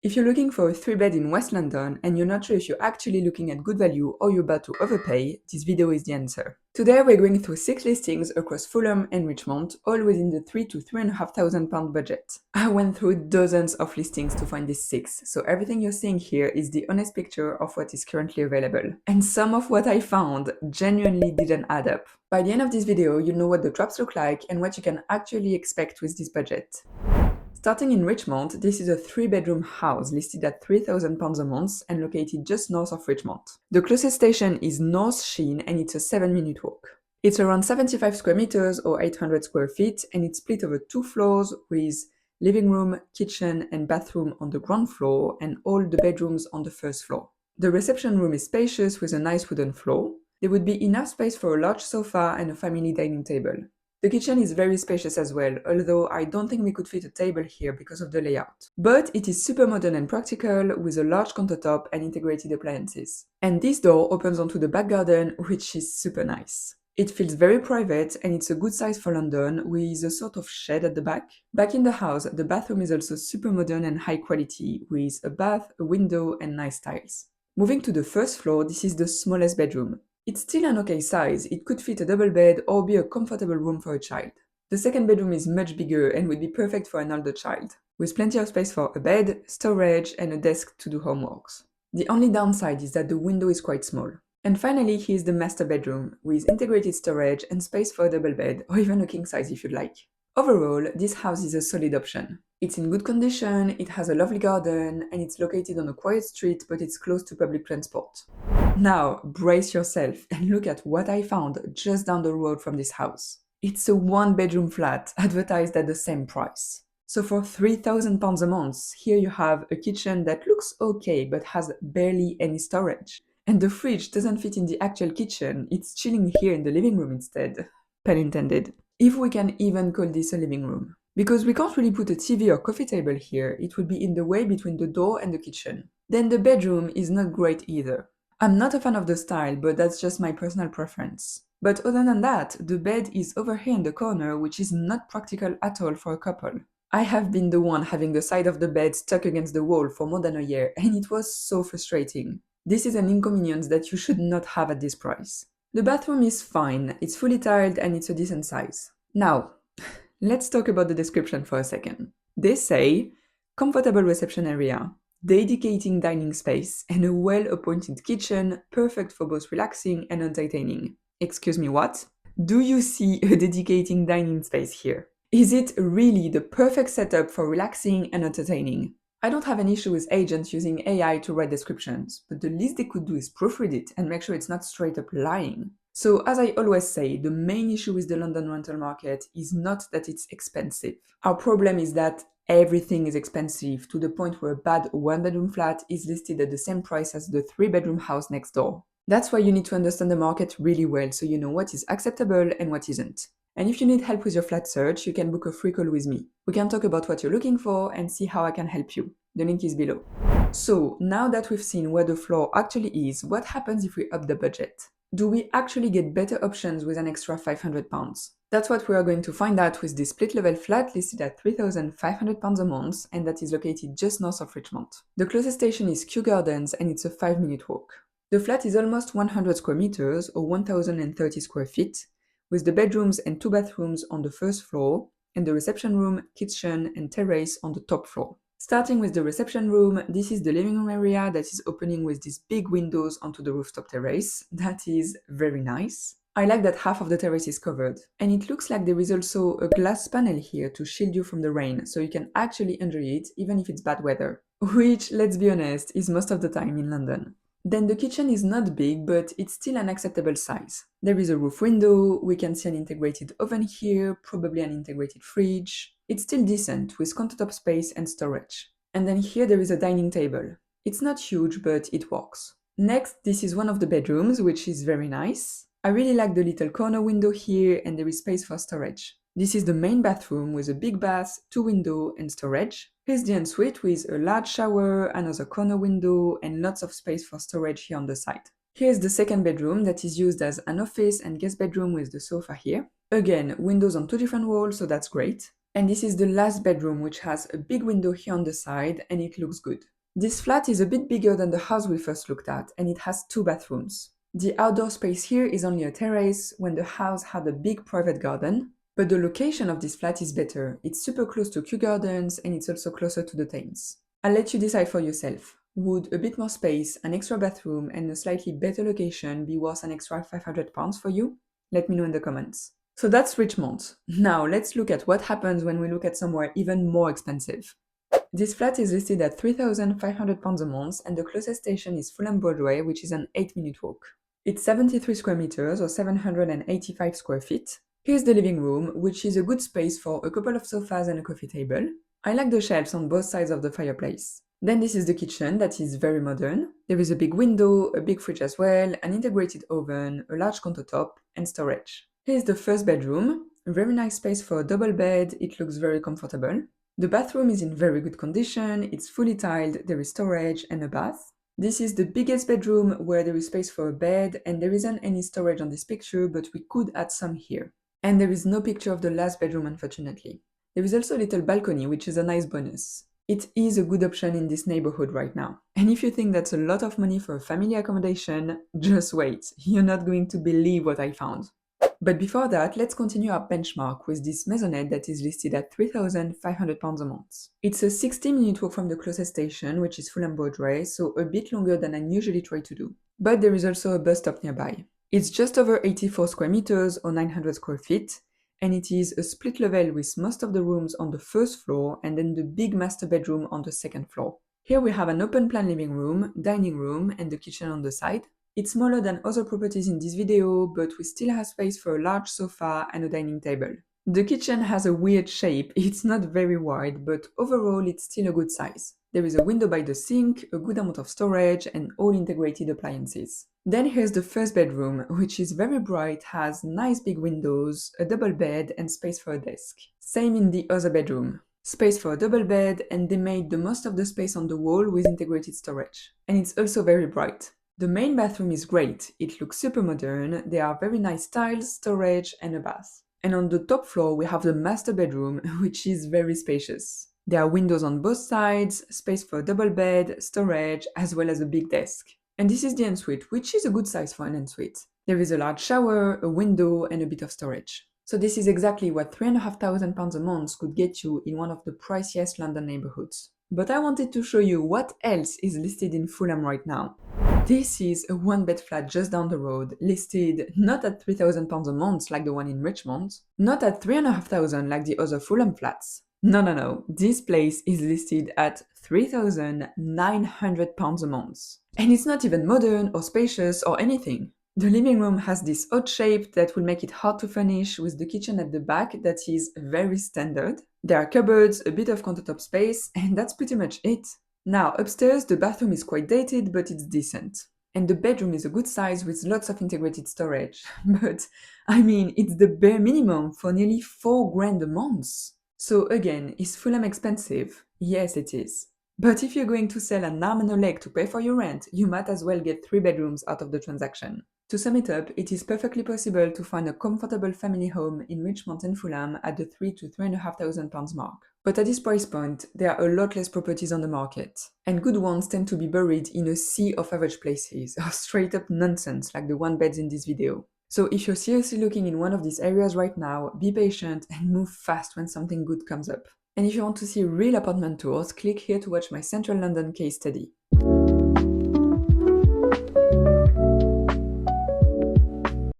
If you're looking for a 3-bed in West London and you're not sure if you're actually looking at good value or you're about to overpay, this video is the answer. Today we're going through 6 listings across Fulham and Richmond, all within the £3,000 to £3,500 budget. I went through dozens of listings to find these 6, so everything you're seeing here is the honest picture of what is currently available. And some of what I found genuinely didn't add up. By the end of this video, you'll know what the traps look like and what you can actually expect with this budget. Starting in Richmond, this is a 3-bedroom house listed at £3,000 a month and located just north of Richmond. The closest station is North Sheen and it's a 7-minute walk. It's around 75 square meters or 800 square feet and it's split over 2 floors with living room, kitchen and bathroom on the ground floor and all the bedrooms on the first floor. The reception room is spacious with a nice wooden floor. There would be enough space for a large sofa and a family dining table. The kitchen is very spacious as well, although I don't think we could fit a table here because of the layout. But it is super modern and practical with a large countertop and integrated appliances. And this door opens onto the back garden, which is super nice. It feels very private and it's a good size for London with a sort of shed at the back. Back in the house, the bathroom is also super modern and high quality with a bath, a window and nice tiles. Moving to the first floor, this is the smallest bedroom. It's still an okay size, it could fit a double bed or be a comfortable room for a child. The second bedroom is much bigger and would be perfect for an older child, with plenty of space for a bed, storage and a desk to do homeworks. The only downside is that the window is quite small. And finally, here's the master bedroom, with integrated storage and space for a double bed or even a king size if you'd like. Overall, this house is a solid option. It's in good condition, it has a lovely garden, and it's located on a quiet street, but it's close to public transport. Now, brace yourself and look at what I found just down the road from this house. It's a 1-bedroom flat advertised at the same price. So for £3,000 a month, here you have a kitchen that looks okay but has barely any storage. And the fridge doesn't fit in the actual kitchen, it's chilling here in the living room instead. Pun intended. If we can even call this a living room. Because we can't really put a TV or coffee table here, it would be in the way between the door and the kitchen. Then the bedroom is not great either. I'm not a fan of the style, but that's just my personal preference. But other than that, the bed is over here in the corner, which is not practical at all for a couple. I have been the one having the side of the bed stuck against the wall for more than a year, and it was so frustrating. This is an inconvenience that you should not have at this price. The bathroom is fine, it's fully tiled and it's a decent size. Now, let's talk about the description for a second. They say, comfortable reception area, dedicating dining space, and a well-appointed kitchen, perfect for both relaxing and entertaining. Excuse me, what? Do you see a dedicating dining space here? Is it really the perfect setup for relaxing and entertaining? I don't have an issue with agents using AI to write descriptions, but the least they could do is proofread it and make sure it's not straight up lying. So as I always say, the main issue with the London rental market is not that it's expensive. Our problem is that everything is expensive to the point where a bad 1-bedroom flat is listed at the same price as the 3-bedroom house next door. That's why you need to understand the market really well so you know what is acceptable and what isn't. And if you need help with your flat search, you can book a free call with me. We can talk about what you're looking for and see how I can help you. The link is below. So, now that we've seen where the floor actually is, what happens if we up the budget? Do we actually get better options with an extra £500? That's what we are going to find out with this split-level flat listed at £3,500 a month and that is located just north of Richmond. The closest station is Kew Gardens and it's a 5-minute walk. The flat is almost 100 square meters or 1,030 square feet, with the bedrooms and 2 bathrooms on the first floor, and the reception room, kitchen and terrace on the top floor. Starting with the reception room, this is the living room area that is opening with these big windows onto the rooftop terrace. That is very nice. I like that half of the terrace is covered. And it looks like there is also a glass panel here to shield you from the rain, so you can actually enjoy it even if it's bad weather. Which, let's be honest, is most of the time in London. Then the kitchen is not big, but it's still an acceptable size. There is a roof window, we can see an integrated oven here, probably an integrated fridge. It's still decent, with countertop space and storage. And then here there is a dining table. It's not huge, but it works. Next, this is one of the bedrooms, which is very nice. I really like the little corner window here, and there is space for storage. This is the main bathroom with a big bath, 2 windows and storage. Here's the ensuite with a large shower, another corner window, and lots of space for storage here on the side. Here's the second bedroom that is used as an office and guest bedroom with the sofa here. Again, windows on 2 different walls, so that's great. And this is the last bedroom, which has a big window here on the side, and it looks good. This flat is a bit bigger than the house we first looked at, and it has 2 bathrooms. The outdoor space here is only a terrace when the house had a big private garden, but the location of this flat is better. It's super close to Kew Gardens and it's also closer to the Thames. I'll let you decide for yourself. Would a bit more space, an extra bathroom, and a slightly better location be worth an extra £500 for you? Let me know in the comments. So that's Richmond. Now let's look at what happens when we look at somewhere even more expensive. This flat is listed at £3,500 a month and the closest station is Fulham Broadway, which is an 8-minute walk. It's 73 square meters or 785 square feet. Here's the living room, which is a good space for a couple of sofas and a coffee table. I like the shelves on both sides of the fireplace. Then this is the kitchen that is very modern. There is a big window, a big fridge as well, an integrated oven, a large countertop, and storage. Here's the first bedroom. A very nice space for a double bed, it looks very comfortable. The bathroom is in very good condition, it's fully tiled, there is storage and a bath. This is the biggest bedroom where there is space for a bed and there isn't any storage on this picture, but we could add some here. And there is no picture of the last bedroom, unfortunately. There is also a little balcony, which is a nice bonus. It is a good option in this neighborhood right now. And if you think that's a lot of money for a family accommodation, just wait, you're not going to believe what I found. But before that, let's continue our benchmark with this maisonette that is listed at £3,500 a month. It's a 60-minute walk from the closest station, which is Fulham Broadway, so a bit longer than I usually try to do. But there is also a bus stop nearby. It's just over 84 square meters or 900 square feet, and it is a split level with most of the rooms on the first floor and then the big master bedroom on the second floor. Here we have an open plan living room, dining room, and the kitchen on the side. It's smaller than other properties in this video, but we still have space for a large sofa and a dining table. The kitchen has a weird shape, it's not very wide, but overall it's still a good size. There is a window by the sink, a good amount of storage, and all integrated appliances. Then here's the first bedroom, which is very bright, has nice big windows, a double bed, and space for a desk. Same in the other bedroom. Space for a double bed, and they made the most of the space on the wall with integrated storage. And it's also very bright. The main bathroom is great, it looks super modern, there are very nice tiles, storage, and a bath. And on the top floor we have the master bedroom, which is very spacious. There are windows on both sides, space for a double bed, storage, as well as a big desk. And this is the ensuite, which is a good size for an ensuite. There is a large shower, a window, and a bit of storage. So this is exactly what £3,500 a month could get you in one of the priciest London neighbourhoods. But I wanted to show you what else is listed in Fulham right now. This is a one-bed flat just down the road, listed not at £3,000 a month like the one in Richmond, not at £3,500 like the other Fulham flats. No, this place is listed at £3,900 a month. And it's not even modern or spacious or anything. The living room has this odd shape that will make it hard to furnish, with the kitchen at the back that is very standard. There are cupboards, a bit of countertop space, and that's pretty much it. Now, upstairs, the bathroom is quite dated, but it's decent. And the bedroom is a good size with lots of integrated storage. But, I mean, it's the bare minimum for nearly £4,000 a month. So again, is Fulham expensive? Yes, it is. But if you're going to sell an arm and a leg to pay for your rent, you might as well get 3 bedrooms out of the transaction. To sum it up, it is perfectly possible to find a comfortable family home in Richmond and Fulham at the £3,000 to £3,500 mark. But at this price point, there are a lot less properties on the market, and good ones tend to be buried in a sea of average places, or straight up nonsense like the one beds in this video. So if you're seriously looking in one of these areas right now, be patient and move fast when something good comes up. And if you want to see real apartment tours, click here to watch my Central London case study.